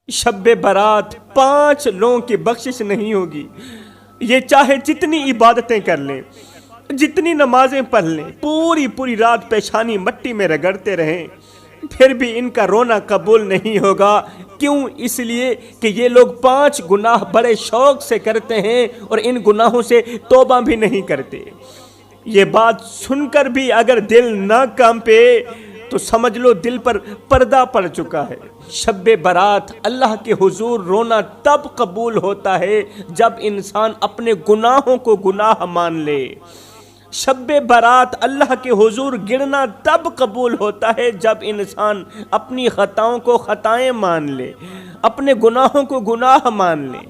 شب برات 5 لوگوں کی بخشش نہیں ہوگی۔ یہ چاہے جتنی عبادتیں کر لیں، جتنی نمازیں پڑھ لیں، پوری رات پیشانی مٹی میں رگڑتے رہیں، پھر بھی ان کا رونا قبول نہیں ہوگا۔ کیوں؟ اس لیے کہ یہ لوگ 5 گناہ بڑے شوق سے کرتے ہیں اور ان گناہوں سے توبہ بھی نہیں کرتے۔ یہ بات سن کر بھی اگر دل نہ کانپے تو سمجھ لو دل پر پردہ پڑ چکا ہے۔ شب برات اللہ کے حضور رونا تب قبول ہوتا ہے جب انسان اپنے گناہوں کو گناہ مان لے۔ شب برات اللہ کے حضور گرنا تب قبول ہوتا ہے جب انسان اپنی خطاؤں کو خطائیں مان لے، اپنے گناہوں کو گناہ مان لے۔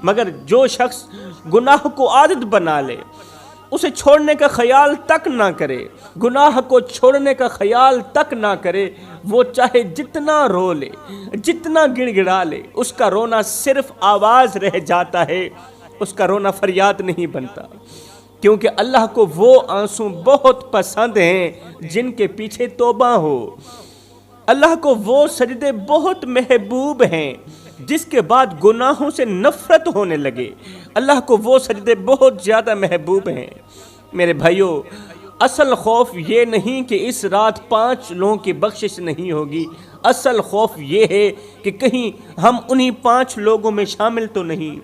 مگر جو شخص گناہ کو عادت بنا لے، اسے چھوڑنے کا خیال تک نہ کرے، گناہ کو چھوڑنے کا خیال تک نہ کرے، وہ چاہے جتنا رو لے، جتنا گڑ گڑا لے، اس کا رونا صرف آواز رہ جاتا ہے، اس کا رونا فریاد نہیں بنتا۔ کیونکہ اللہ کو وہ آنسو بہت پسند ہیں جن کے پیچھے توبہ ہو۔ اللہ کو وہ سجدے بہت محبوب ہیں جس کے بعد گناہوں سے نفرت ہونے لگے۔ اللہ کو وہ سجدے بہت زیادہ محبوب ہیں۔ میرے بھائیو، اصل خوف یہ نہیں کہ اس رات 5 لوگوں کی بخشش نہیں ہوگی، اصل خوف یہ ہے کہ کہیں ہم انہی 5 لوگوں میں شامل تو نہیں،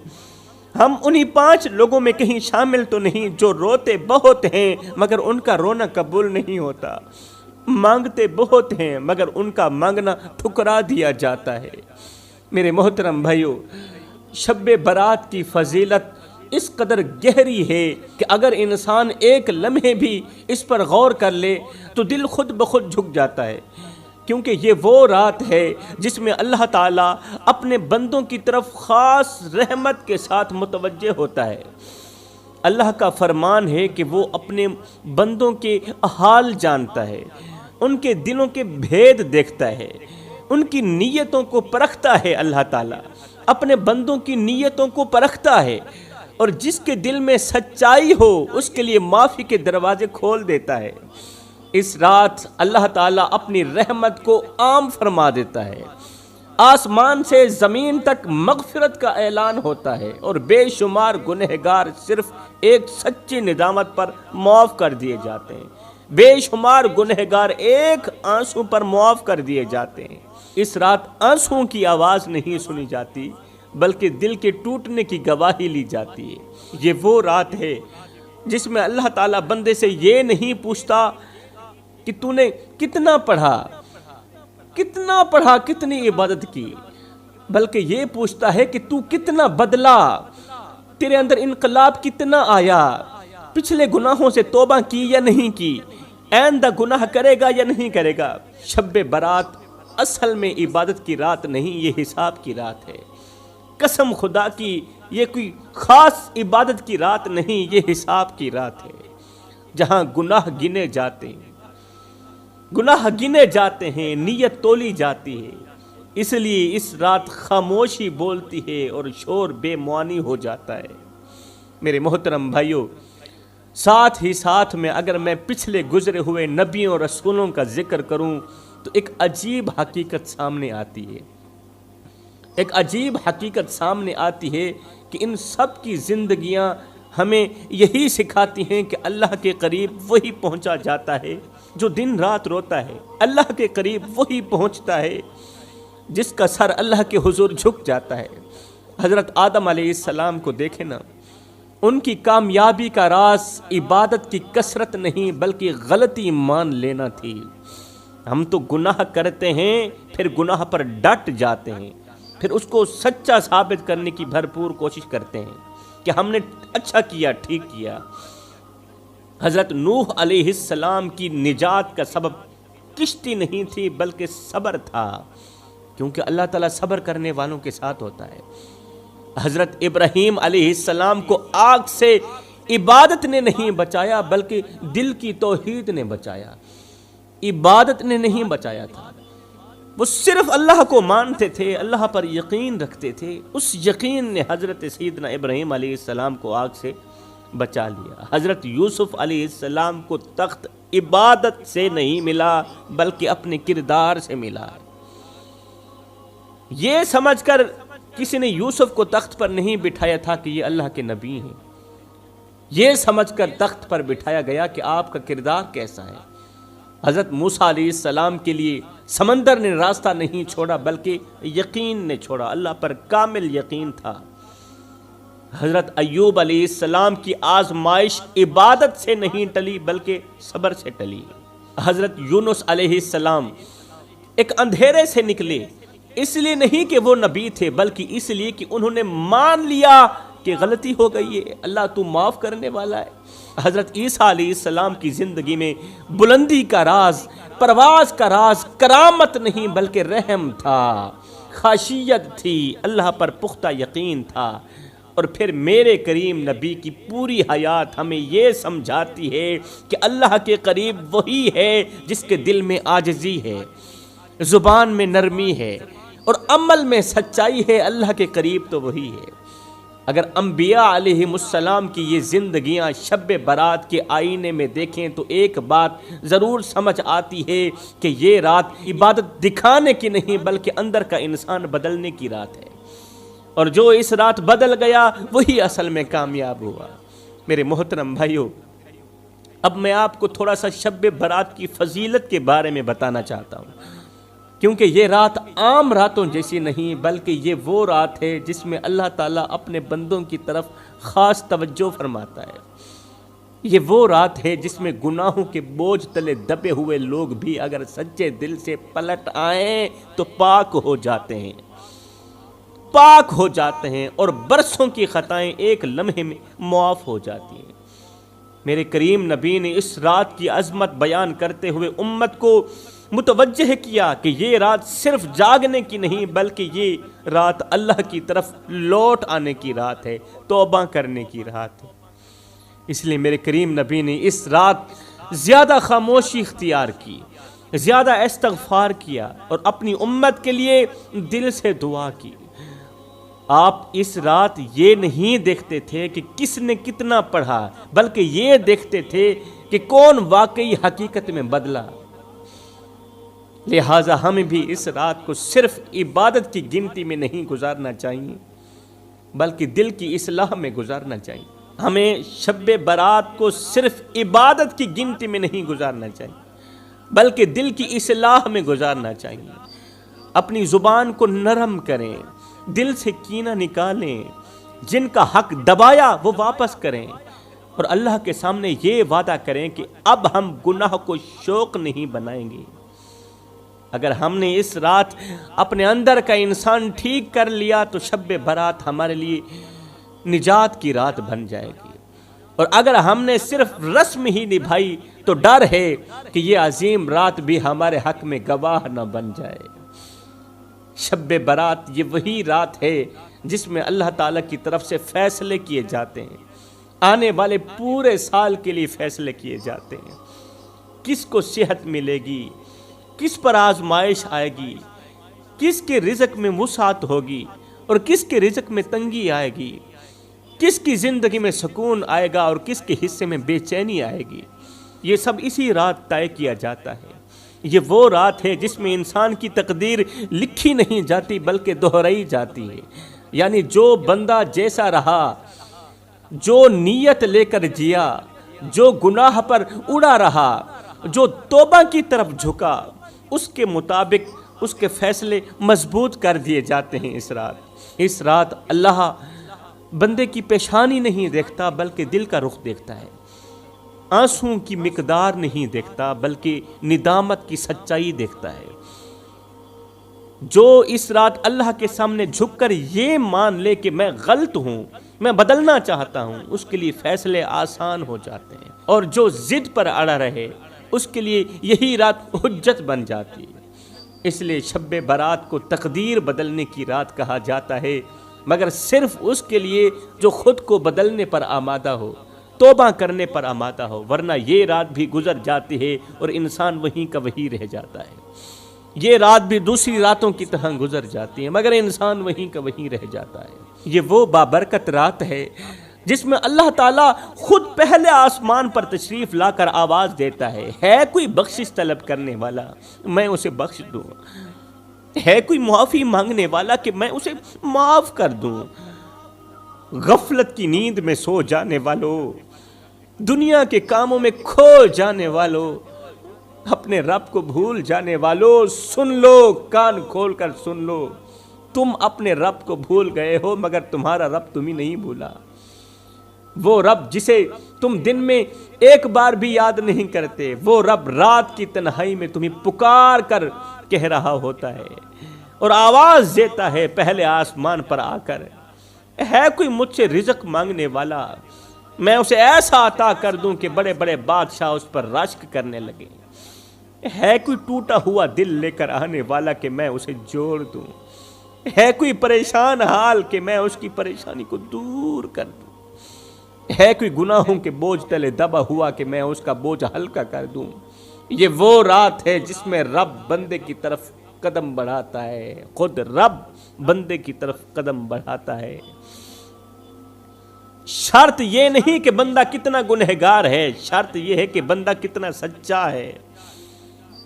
ہم انہی 5 لوگوں میں کہیں شامل تو نہیں جو روتے بہت ہیں مگر ان کا رونا قبول نہیں ہوتا، مانگتے بہت ہیں مگر ان کا مانگنا ٹھکرا دیا جاتا ہے۔ میرے محترم بھائیو، شب برات کی فضیلت اس قدر گہری ہے کہ اگر انسان ایک لمحے بھی اس پر غور کر لے تو دل خود بخود جھک جاتا ہے، کیونکہ یہ وہ رات ہے جس میں اللہ تعالیٰ اپنے بندوں کی طرف خاص رحمت کے ساتھ متوجہ ہوتا ہے۔ اللہ کا فرمان ہے کہ وہ اپنے بندوں کے حال جانتا ہے، ان کے دلوں کے بھید دیکھتا ہے، ان کی نیتوں کو پرکھتا ہے۔ اللہ تعالیٰ اپنے بندوں کی نیتوں کو پرکھتا ہے، اور جس کے دل میں سچائی ہو اس کے لیے معافی کے دروازے کھول دیتا ہے۔ اس رات اللہ تعالیٰ اپنی رحمت کو عام فرما دیتا ہے، آسمان سے زمین تک مغفرت کا اعلان ہوتا ہے، اور بے شمار گنہگار صرف ایک سچی ندامت پر معاف کر دیے جاتے ہیں، بے شمار گنہگار ایک آنسو پر معاف کر دیے جاتے ہیں۔ اس رات آنسوؤں کی آواز نہیں سنی جاتی بلکہ دل کے ٹوٹنے کی گواہی لی جاتی ہے۔ یہ وہ رات ہے جس میں اللہ تعالیٰ بندے سے یہ نہیں پوچھتا کہ تو نے کتنا پڑھا، کتنی عبادت کی، بلکہ یہ پوچھتا ہے کہ تو کتنا بدلا، تیرے اندر انقلاب کتنا آیا، پچھلے گناہوں سے توبہ کی یا نہیں کی، آئندہ گناہ کرے گا یا نہیں کرے گا۔ شب برات اصل میں عبادت کی رات نہیں، یہ حساب کی رات ہے۔ قسم خدا کی یہ کوئی خاص عبادت کی رات نہیں، یہ حساب کی رات ہے، جہاں گناہ گنے جاتے ہیں، نیت تولی جاتی ہے۔ اس لیے اس رات خاموشی بولتی ہے اور شور بے معانی ہو جاتا ہے۔ میرے محترم بھائیو، ساتھ ہی ساتھ میں اگر میں پچھلے گزرے ہوئے نبیوں اور رسولوں کا ذکر کروں تو ایک عجیب حقیقت سامنے آتی ہے، ایک عجیب حقیقت سامنے آتی ہے کہ ان سب کی زندگیاں ہمیں یہی سکھاتی ہیں کہ اللہ کے قریب وہی پہنچا جاتا ہے جو دن رات روتا ہے، اللہ کے قریب وہی پہنچتا ہے جس کا سر اللہ کے حضور جھک جاتا ہے۔ حضرت آدم علیہ السلام کو دیکھیں نا، ان کی کامیابی کا راز عبادت کی کثرت نہیں بلکہ غلطی مان لینا تھی۔ ہم تو گناہ کرتے ہیں پھر گناہ پر ڈٹ جاتے ہیں، پھر اس کو سچا ثابت کرنے کی بھرپور کوشش کرتے ہیں کہ ہم نے اچھا کیا، ٹھیک کیا۔ حضرت نوح علیہ السلام کی نجات کا سبب کشتی نہیں تھی بلکہ صبر تھا، کیونکہ اللہ تعالیٰ صبر کرنے والوں کے ساتھ ہوتا ہے۔ حضرت ابراہیم علیہ السلام کو آگ سے عبادت نے نہیں بچایا بلکہ دل کی توحید نے بچایا، عبادت نے نہیں بچایا تھا۔ وہ صرف اللہ کو مانتے تھے، اللہ پر یقین رکھتے تھے، اس یقین نے حضرت سیدنا ابراہیم علیہ السلام کو آگ سے بچا لیا۔ حضرت یوسف علیہ السلام کو تخت عبادت سے نہیں ملا بلکہ اپنے کردار سے ملا۔ یہ سمجھ کر کسی نے یوسف کو تخت پر نہیں بٹھایا تھا کہ یہ اللہ کے نبی ہیں، یہ سمجھ کر تخت پر بٹھایا گیا کہ آپ کا کردار کیسا ہے۔ حضرت موسیٰ علیہ السلام کے لیے سمندر نے راستہ نہیں چھوڑا بلکہ یقین نے چھوڑا، اللہ پر کامل یقین تھا۔ حضرت ایوب علیہ السلام کی آزمائش عبادت سے نہیں ٹلی بلکہ صبر سے ٹلی۔ حضرت یونس علیہ السلام ایک اندھیرے سے نکلے، اس لیے نہیں کہ وہ نبی تھے بلکہ اس لیے کہ انہوں نے مان لیا کہ غلطی ہو گئی ہے، اللہ تو معاف کرنے والا ہے۔ حضرت عیسیٰ علیہ السلام کی زندگی میں بلندی کا راز، پرواز کا راز کرامت نہیں بلکہ رحم تھا، خاشیت تھی، اللہ پر پختہ یقین تھا۔ اور پھر میرے کریم نبی کی پوری حیات ہمیں یہ سمجھاتی ہے کہ اللہ کے قریب وہی ہے جس کے دل میں عاجزی ہے، زبان میں نرمی ہے اور عمل میں سچائی ہے، اللہ کے قریب تو وہی ہے۔ اگر انبیاء علیہم السلام کی یہ زندگیاں شب برات کے آئینے میں دیکھیں تو ایک بات ضرور سمجھ آتی ہے کہ یہ رات عبادت دکھانے کی نہیں بلکہ اندر کا انسان بدلنے کی رات ہے، اور جو اس رات بدل گیا وہی اصل میں کامیاب ہوا۔ میرے محترم بھائیو، اب میں آپ کو تھوڑا سا شب برات کی فضیلت کے بارے میں بتانا چاہتا ہوں، کیونکہ یہ رات عام راتوں جیسی نہیں بلکہ یہ وہ رات ہے جس میں اللہ تعالیٰ اپنے بندوں کی طرف خاص توجہ فرماتا ہے۔ یہ وہ رات ہے جس میں گناہوں کے بوجھ تلے دبے ہوئے لوگ بھی اگر سچے دل سے پلٹ آئیں تو پاک ہو جاتے ہیں، پاک ہو جاتے ہیں، اور برسوں کی خطائیں ایک لمحے میں معاف ہو جاتی ہیں۔ میرے کریم نبی نے اس رات کی عظمت بیان کرتے ہوئے امت کو متوجہ کیا کہ یہ رات صرف جاگنے کی نہیں بلکہ یہ رات اللہ کی طرف لوٹ آنے کی رات ہے، توبہ کرنے کی رات ہے۔ اس لیے میرے کریم نبی نے اس رات زیادہ خاموشی اختیار کی، زیادہ استغفار کیا اور اپنی امت کے لیے دل سے دعا کی۔ آپ اس رات یہ نہیں دیکھتے تھے کہ کس نے کتنا پڑھا بلکہ یہ دیکھتے تھے کہ کون واقعی حقیقت میں بدلا۔ لہٰذا ہمیں بھی اس رات کو صرف عبادت کی گنتی میں نہیں گزارنا چاہیے بلکہ دل کی اصلاح میں گزارنا چاہیے۔ ہمیں شب برات کو صرف عبادت کی گنتی میں نہیں گزارنا چاہیے بلکہ دل کی اصلاح میں گزارنا چاہیے۔ اپنی زبان کو نرم کریں، دل سے کینہ نکالیں، جن کا حق دبایا وہ واپس کریں، اور اللہ کے سامنے یہ وعدہ کریں کہ اب ہم گناہ کو شوق نہیں بنائیں گے۔ اگر ہم نے اس رات اپنے اندر کا انسان ٹھیک کر لیا تو شب برات ہمارے لیے نجات کی رات بن جائے گی، اور اگر ہم نے صرف رسم ہی نبھائی تو ڈر ہے کہ یہ عظیم رات بھی ہمارے حق میں گواہ نہ بن جائے۔ شب برات یہ وہی رات ہے جس میں اللہ تعالیٰ کی طرف سے فیصلے کیے جاتے ہیں، آنے والے پورے سال کے لیے فیصلے کیے جاتے ہیں۔ کس کو صحت ملے گی، کس پر آزمائش آئے گی، کس کے رزق میں وسعت ہوگی اور کس کے رزق میں تنگی آئے گی، کس کی زندگی میں سکون آئے گا اور کس کے حصے میں بے چینی آئے گی، یہ سب اسی رات طے کیا جاتا ہے۔ یہ وہ رات ہے جس میں انسان کی تقدیر لکھی نہیں جاتی بلکہ دہرائی جاتی ہے، یعنی جو بندہ جیسا رہا، جو نیت لے کر جیا، جو گناہ پر اڑا رہا، جو توبہ کی طرف جھکا، اس کے مطابق اس کے فیصلے مضبوط کر دیے جاتے ہیں۔ اس رات اللہ بندے کی پیشانی نہیں دیکھتا بلکہ دل کا رخ دیکھتا ہے، آنسوں کی مقدار نہیں دیکھتا بلکہ ندامت کی سچائی دیکھتا ہے۔ جو اس رات اللہ کے سامنے جھک کر یہ مان لے کہ میں غلط ہوں، میں بدلنا چاہتا ہوں، اس کے لیے فیصلے آسان ہو جاتے ہیں، اور جو ضد پر اڑا رہے اس کے لیے یہی رات حجت بن جاتی ہے۔ اس لیے شب برات کو تقدیر بدلنے کی رات کہا جاتا ہے، مگر صرف اس کے لیے جو خود کو بدلنے پر آمادہ ہو، توبہ کرنے پر آمادہ ہو، ورنہ یہ رات بھی گزر جاتی ہے اور انسان وہیں کا وہیں رہ جاتا ہے۔ یہ رات بھی دوسری راتوں کی طرح گزر جاتی ہے مگر انسان وہیں کا وہیں رہ جاتا ہے۔ یہ وہ بابرکت رات ہے جس میں اللہ تعالیٰ خود پہلے آسمان پر تشریف لا کر آواز دیتا ہے کوئی بخشش طلب کرنے والا، میں اسے بخش دوں۔ ہے کوئی معافی مانگنے والا کہ میں اسے معاف کر دوں؟ غفلت کی نیند میں سو جانے والوں، دنیا کے کاموں میں کھو جانے والوں، اپنے رب کو بھول جانے والوں، سن لو، کان کھول کر سن لو، تم اپنے رب کو بھول گئے ہو مگر تمہارا رب تمہیں نہیں بھولا۔ وہ رب جسے تم دن میں ایک بار بھی یاد نہیں کرتے، وہ رب رات کی تنہائی میں تمہیں پکار کر کہہ رہا ہوتا ہے اور آواز دیتا ہے پہلے آسمان پر آ کر، ہے کوئی مجھ سے رزق مانگنے والا، میں اسے ایسا عطا کر دوں کہ بڑے بڑے بادشاہ اس پر رشک کرنے لگے۔ ہے کوئی ٹوٹا ہوا دل لے کر آنے والا کہ میں اسے جوڑ دوں، ہے کوئی پریشان حال کہ میں اس کی پریشانی کو دور کر دوں، ہے کوئی گناہوں کے بوجھ تلے دبا ہوا کہ میں اس کا بوجھ ہلکا کر دوں۔ یہ وہ رات ہے جس میں رب بندے کی طرف قدم بڑھاتا ہے، خود رب بندے کی طرف قدم بڑھاتا ہے۔ شرط یہ نہیں کہ بندہ کتنا گنہگار ہے، شرط یہ ہے کہ بندہ کتنا سچا ہے۔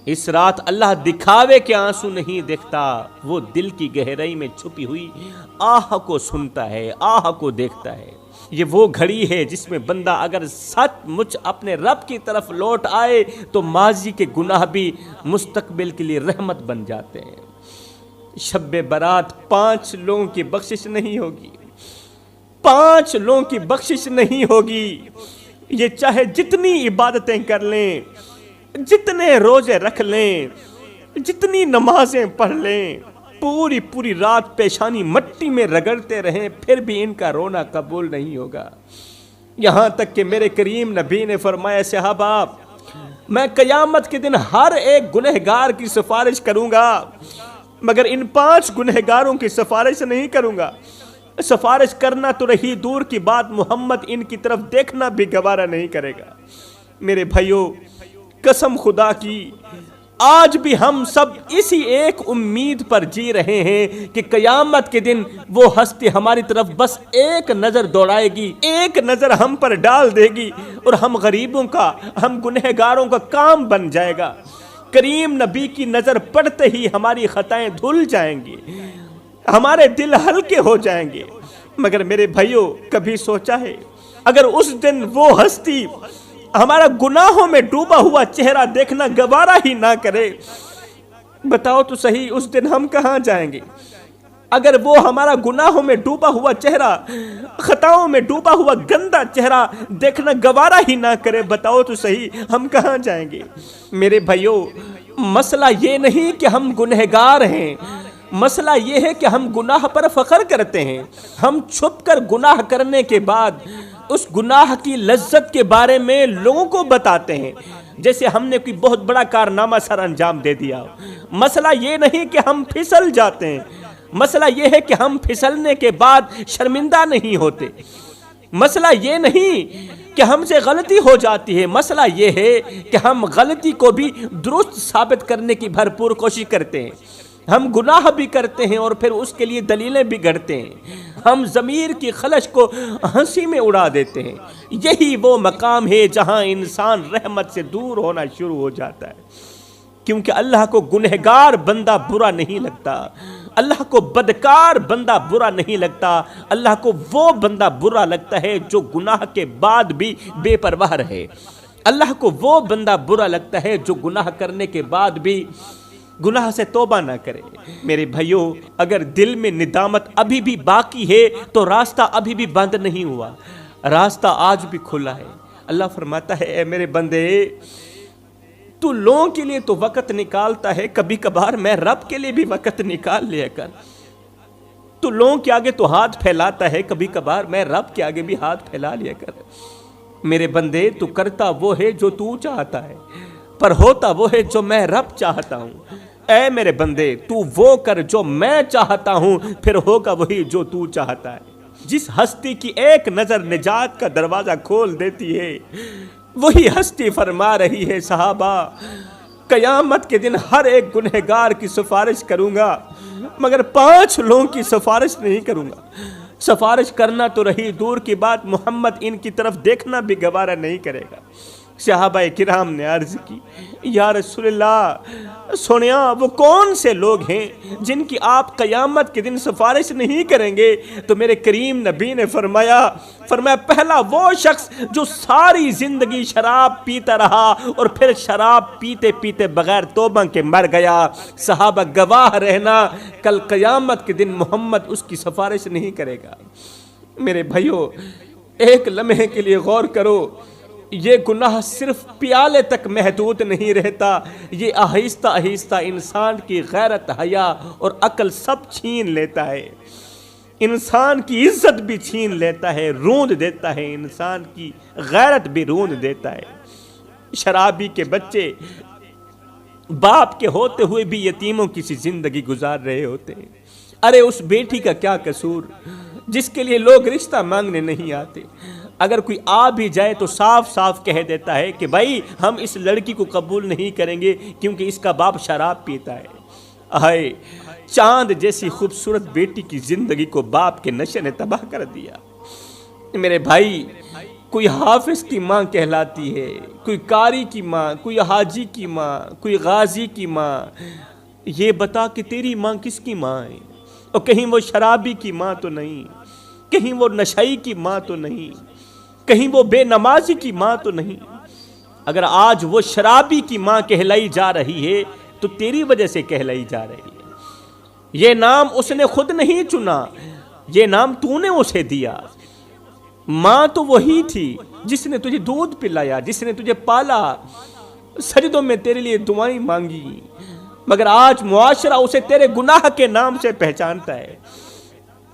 اس رات اللہ دکھاوے کے آنسو نہیں دیکھتا، وہ دل کی گہرائی میں چھپی ہوئی آہ کو سنتا ہے، آہ کو دیکھتا ہے۔ یہ وہ گھڑی ہے جس میں بندہ اگر سچ مچ اپنے رب کی طرف لوٹ آئے تو ماضی کے گناہ بھی مستقبل کے لیے رحمت بن جاتے ہیں۔ شب برات 5 لوگوں کی بخشش نہیں ہوگی، 5 لوگوں کی بخشش نہیں ہوگی، یہ چاہے جتنی عبادتیں کر لیں، جتنے روزے رکھ لیں، جتنی نمازیں پڑھ لیں، پوری رات پیشانی مٹی میں رگڑتے رہیں، پھر بھی ان کا رونا قبول نہیں ہوگا۔ یہاں تک کہ میرے کریم نبی نے فرمایا، صحابہ میں قیامت کے دن ہر ایک گنہگار کی سفارش کروں گا مگر ان 5 گنہگاروں کی سفارش نہیں کروں گا۔ سفارش کرنا تو رہی دور کی بات، محمد ان کی طرف دیکھنا بھی گوارا نہیں کرے گا۔ میرے بھائیوں، قسم خدا کی آج بھی ہم سب اسی ایک امید پر جی رہے ہیں کہ قیامت کے دن وہ ہستی ہماری طرف بس ایک نظر دوڑائے گی، ایک نظر ہم پر ڈال دے گی اور ہم غریبوں کا، ہم گنہگاروں کا کام بن جائے گا۔ کریم نبی کی نظر پڑتے ہی ہماری خطائیں دھل جائیں گی، ہمارے دل ہلکے ہو جائیں گے۔ مگر میرے بھائیوں، کبھی سوچا ہے اگر اس دن وہ ہستی ہمارا گناہوں میں ڈوبا ہوا چہرہ دیکھنا گوارا ہی نہ کرے، بتاؤ تو صحیح اس دن ہم کہاں جائیں گے؟ اگر وہ ہمارا گناہوں میں ڈوبا ہوا چہرہ، خطاؤں میں ڈوبا ہوا گندا چہرہ دیکھنا گوارا ہی نہ کرے، بتاؤ تو صحیح ہم کہاں جائیں گے؟ میرے بھائیوں، مسئلہ یہ نہیں کہ ہم گنہگار ہیں، مسئلہ یہ ہے کہ ہم گناہ پر فخر کرتے ہیں۔ ہم چھپ کر گناہ کرنے کے بعد اس گناہ کی لذت کے بارے میں لوگوں کو بتاتے ہیں جیسے ہم نے کوئی بہت بڑا کارنامہ سر انجام دے دیا۔ مسئلہ یہ نہیں کہ ہم پھسل جاتے ہیں، مسئلہ یہ ہے کہ ہم پھسلنے کے بعد شرمندہ نہیں ہوتے۔ مسئلہ یہ نہیں کہ ہم سے غلطی ہو جاتی ہے، مسئلہ یہ ہے کہ ہم غلطی کو بھی درست ثابت کرنے کی بھرپور کوشش کرتے ہیں۔ ہم گناہ بھی کرتے ہیں اور پھر اس کے لیے دلیلیں بھی گھڑتے ہیں۔ ہم ضمیر کی خلش کو ہنسی میں اڑا دیتے ہیں۔ یہی وہ مقام ہے جہاں انسان رحمت سے دور ہونا شروع ہو جاتا ہے، کیونکہ اللہ کو گنہگار بندہ برا نہیں لگتا، اللہ کو بدکار بندہ برا نہیں لگتا، اللہ کو وہ بندہ برا لگتا ہے جو گناہ کے بعد بھی بے پرواہ رہے۔ اللہ کو وہ بندہ برا لگتا ہے جو گناہ کرنے کے بعد بھی گناہ سے توبہ نہ کرے۔ میرے بھائیوں، اگر دل میں ندامت ابھی بھی باقی ہے تو راستہ ابھی بھی بند نہیں ہوا، راستہ آج بھی کھلا ہے۔ اللہ فرماتا ہے، اے میرے بندے، تو لوگوں کے لیے تو وقت نکالتا ہے، کبھی کبھار میں رب کے لیے بھی وقت نکال لیا کر۔ تو لوگوں کے آگے تو ہاتھ پھیلاتا ہے، کبھی کبھار میں رب کے آگے بھی ہاتھ پھیلا لیا کر۔ میرے بندے، تو کرتا وہ ہے جو تو چاہتا ہے، پر ہوتا وہ ہے جو میں رب چاہتا ہوں۔ اے میرے بندے، تو وہ کر جو میں چاہتا ہوں، پھر ہوگا وہی جو تو چاہتا ہے۔ جس ہستی کی ایک نظر نجات کا دروازہ کھول دیتی ہے، وہی ہستی فرما رہی ہے، صحابہ قیامت کے دن ہر ایک گنہگار کی سفارش کروں گا مگر 5 لوگوں کی سفارش نہیں کروں گا۔ سفارش کرنا تو رہی دور کی بات، محمد ان کی طرف دیکھنا بھی گوارا نہیں کرے گا۔ صحابہ کرام نے عرض کی یا رسول اللہ سنیا وہ کون سے لوگ ہیں جن کی آپ قیامت کے دن سفارش نہیں کریں گے؟ تو میرے کریم نبی نے فرمایا پہلا وہ شخص جو ساری زندگی شراب پیتا رہا اور پھر شراب پیتے پیتے بغیر توبہ کے مر گیا۔ صحابہ گواہ رہنا کل قیامت کے دن محمد اس کی سفارش نہیں کرے گا۔ میرے بھائیو ایک لمحے کے لیے غور کرو، یہ گناہ صرف پیالے تک محدود نہیں رہتا، یہ آہستہ آہستہ انسان کی غیرت، حیا اور عقل سب چھین لیتا ہے، انسان کی عزت بھی چھین لیتا ہے، روند دیتا ہے، انسان کی غیرت بھی روند دیتا ہے۔ شرابی کے بچے باپ کے ہوتے ہوئے بھی یتیموں کی سی زندگی گزار رہے ہوتے ہیں۔ ارے اس بیٹی کا کیا قصور جس کے لیے لوگ رشتہ مانگنے نہیں آتے؟ اگر کوئی آ بھی جائے تو صاف صاف کہہ دیتا ہے کہ بھائی ہم اس لڑکی کو قبول نہیں کریں گے کیونکہ اس کا باپ شراب پیتا ہے۔ آئے چاند جیسی خوبصورت بیٹی کی زندگی کو باپ کے نشے نے تباہ کر دیا۔ میرے بھائی کوئی حافظ کی ماں کہلاتی ہے، کوئی قاری کی ماں، کوئی حاجی کی ماں، کوئی غازی کی ماں۔ یہ بتا کہ تیری ماں کس کی ماں ہے؟ اور کہیں وہ شرابی کی ماں تو نہیں، کہیں وہ نشئی کی ماں تو نہیں، کہیں وہ بے نمازی کی ماں تو نہیں۔ اگر آج وہ شرابی کی ماں کہلائی جا رہی ہے تو تیری وجہ سے کہلائی جا رہی ہے۔ یہ نام اس نے خود نہیں چنا، یہ نام تو نے اسے دیا۔ ماں تو وہی تھی جس نے تجھے دودھ پلایا، جس نے تجھے پالا، سجدوں میں تیرے لیے دعائیں مانگی، مگر آج معاشرہ اسے تیرے گناہ کے نام سے پہچانتا ہے۔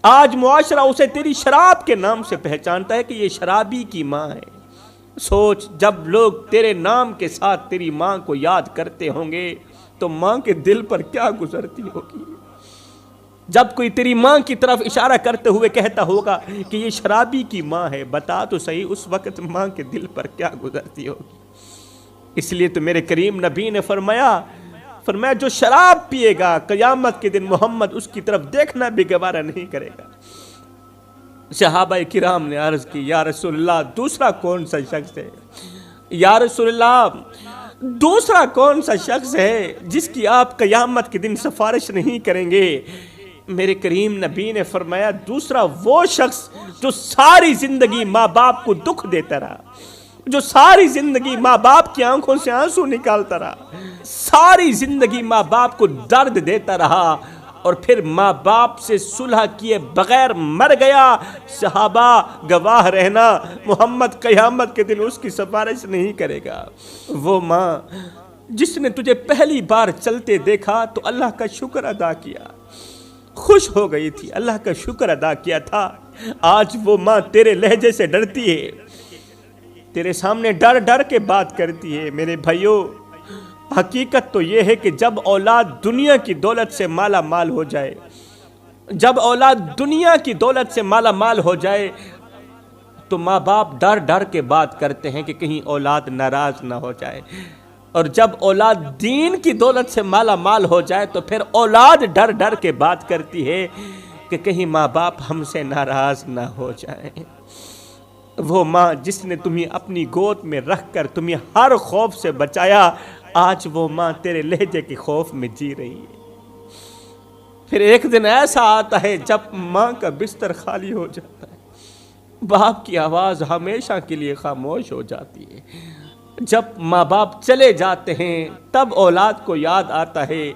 آج معاشرہ اسے تیری شراب کے نام سے پہچانتا ہے کہ یہ شرابی کی ماں ہے۔ سوچ جب لوگ تیرے نام کے ساتھ تیری ماں کو یاد کرتے ہوں گے تو ماں کے دل پر کیا گزرتی ہوگی؟ جب کوئی تیری ماں کی طرف اشارہ کرتے ہوئے کہتا ہوگا کہ یہ شرابی کی ماں ہے، بتا تو صحیح اس وقت ماں کے دل پر کیا گزرتی ہوگی؟ اس لیے تو میرے کریم نبی نے فرمایا جو شراب پیے گا قیامت کے دن محمد اس کی طرف دیکھنا بھی گوارا نہیں کرے گا۔ صحابہ کرام نے عرض کی یا رسول اللہ دوسرا کون سا شخص ہے؟ یا رسول اللہ دوسرا کون سا شخص ہے جس کی آپ قیامت کے دن سفارش نہیں کریں گے؟ میرے کریم نبی نے فرمایا دوسرا وہ شخص جو ساری زندگی ماں باپ کو دکھ دیتا رہا، جو ساری زندگی ماں باپ کی آنکھوں سے آنسو نکالتا رہا، ساری زندگی ماں باپ کو درد دیتا رہا اور پھر ماں باپ سے صلح کیے بغیر مر گیا۔ صحابہ گواہ رہنا محمد قیامت کے دن اس کی سفارش نہیں کرے گا۔ وہ ماں جس نے تجھے پہلی بار چلتے دیکھا تو اللہ کا شکر ادا کیا، خوش ہو گئی تھی، اللہ کا شکر ادا کیا تھا، آج وہ ماں تیرے لہجے سے ڈرتی ہے، تیرے سامنے ڈر ڈر کے بات کرتی ہے۔ میرے بھائیو حقیقت تو یہ ہے کہ جب اولاد دنیا کی دولت سے مالا مال ہو جائے، جب اولاد دنیا کی دولت سے مالا مال ہو جائے تو ماں باپ ڈر ڈر کے بات کرتے ہیں کہ کہیں اولاد ناراض نہ ہو جائے، اور جب اولاد دین کی دولت سے مالا مال ہو جائے تو پھر اولاد ڈر ڈر کے بات کرتی ہے کہ کہیں ماں باپ ہم سے ناراض نہ ہو جائیں۔ وہ ماں جس نے تمہیں اپنی گود میں رکھ کر تمہیں ہر خوف سے بچایا، آج وہ ماں تیرے لہجے کے خوف میں جی رہی ہے۔ پھر ایک دن ایسا آتا ہے جب ماں کا بستر خالی ہو جاتا ہے، باپ کی آواز ہمیشہ کے لیے خاموش ہو جاتی ہے۔ جب ماں باپ چلے جاتے ہیں تب اولاد کو یاد آتا ہے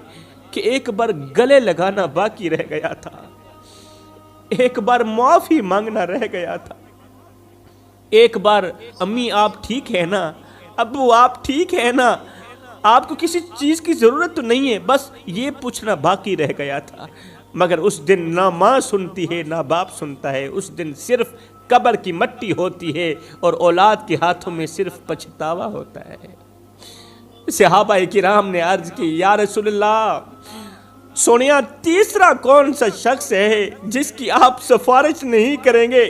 کہ ایک بار گلے لگانا باقی رہ گیا تھا، ایک بار معافی مانگنا رہ گیا تھا، ایک بار امی آپ ٹھیک ہے نا، ابو آپ ٹھیک ہے نا، آپ کو کسی چیز کی ضرورت تو نہیں ہے، بس یہ پوچھنا باقی رہ گیا تھا۔ مگر اس دن نہ ماں سنتی ہے نہ باپ سنتا ہے، اس دن صرف قبر کی مٹی ہوتی ہے اور اولاد کے ہاتھوں میں صرف پچھتاوا ہوتا ہے۔ صحابہ کرام نے عرض کی یا رسول اللہ سونیا تیسرا کون سا شخص ہے جس کی آپ سفارش نہیں کریں گے؟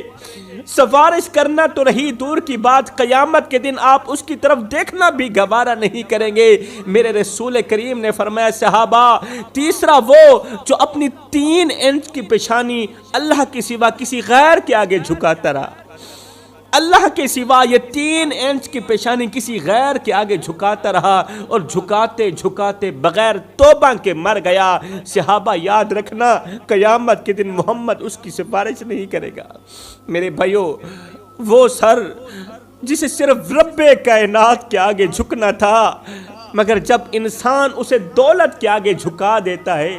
سفارش کرنا تو رہی دور کی بات، قیامت کے دن آپ اس کی طرف دیکھنا بھی گوارا نہیں کریں گے۔ میرے رسول کریم نے فرمایا صحابہ تیسرا وہ جو اپنی 3 انچ کی پیشانی اللہ کے سوا کسی غیر کے آگے جھکاتا رہا، اللہ کے سوا یہ 3 انچ کی پیشانی کسی غیر کے آگے جھکاتا رہا اور جھکاتے جھکاتے بغیر توبہ کے مر گیا۔ صحابہ یاد رکھنا، قیامت کے دن محمد اس کی سفارش نہیں کرے گا۔ میرے بھائیو، وہ سر جسے صرف رب کائنات کے آگے جھکنا تھا، مگر جب انسان اسے دولت کے آگے جھکا دیتا ہے،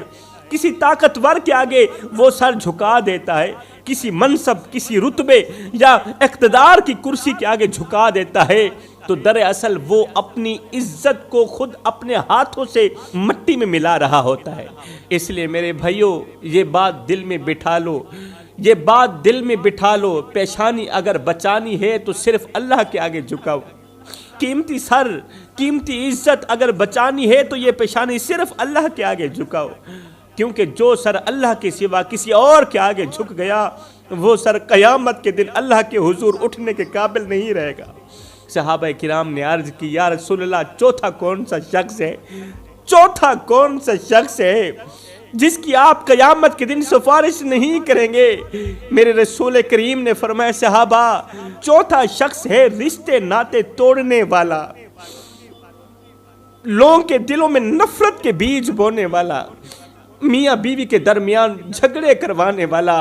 کسی طاقتور کے آگے وہ سر جھکا دیتا ہے، کسی منصب، کسی رتبے یا اقتدار کی کرسی کے آگے جھکا دیتا ہے، تو دراصل وہ اپنی عزت کو خود اپنے ہاتھوں سے مٹی میں ملا رہا ہوتا ہے۔ اس لیے میرے بھائیو، یہ بات دل میں بٹھا لو، یہ بات دل میں بٹھا لو، پیشانی اگر بچانی ہے تو صرف اللہ کے آگے جھکاؤ۔ قیمتی سر، قیمتی عزت اگر بچانی ہے تو یہ پیشانی صرف اللہ کے آگے جھکاؤ، کیونکہ جو سر اللہ کے سوا کسی اور کے آگے جھک گیا، وہ سر قیامت کے دن اللہ کے حضور اٹھنے کے قابل نہیں رہے گا۔ صحابہ کرام نے عرض کی، یا رسول اللہ، چوتھا کون سا شخص ہے؟ چوتھا کون سا شخص ہے جس کی آپ قیامت کے دن سفارش نہیں کریں گے؟ میرے رسول کریم نے فرمایا، صحابہ، چوتھا شخص ہے رشتے ناتے توڑنے والا، لوگوں کے دلوں میں نفرت کے بیج بونے والا، میاں بیوی کے درمیان جھگڑے کروانے والا۔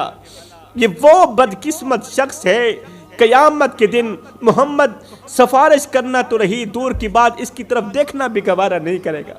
یہ وہ بدقسمت شخص ہے، قیامت کے دن محمد سفارش کرنا تو رہی دور کی بات، اس کی طرف دیکھنا بھی گوارا نہیں کرے گا۔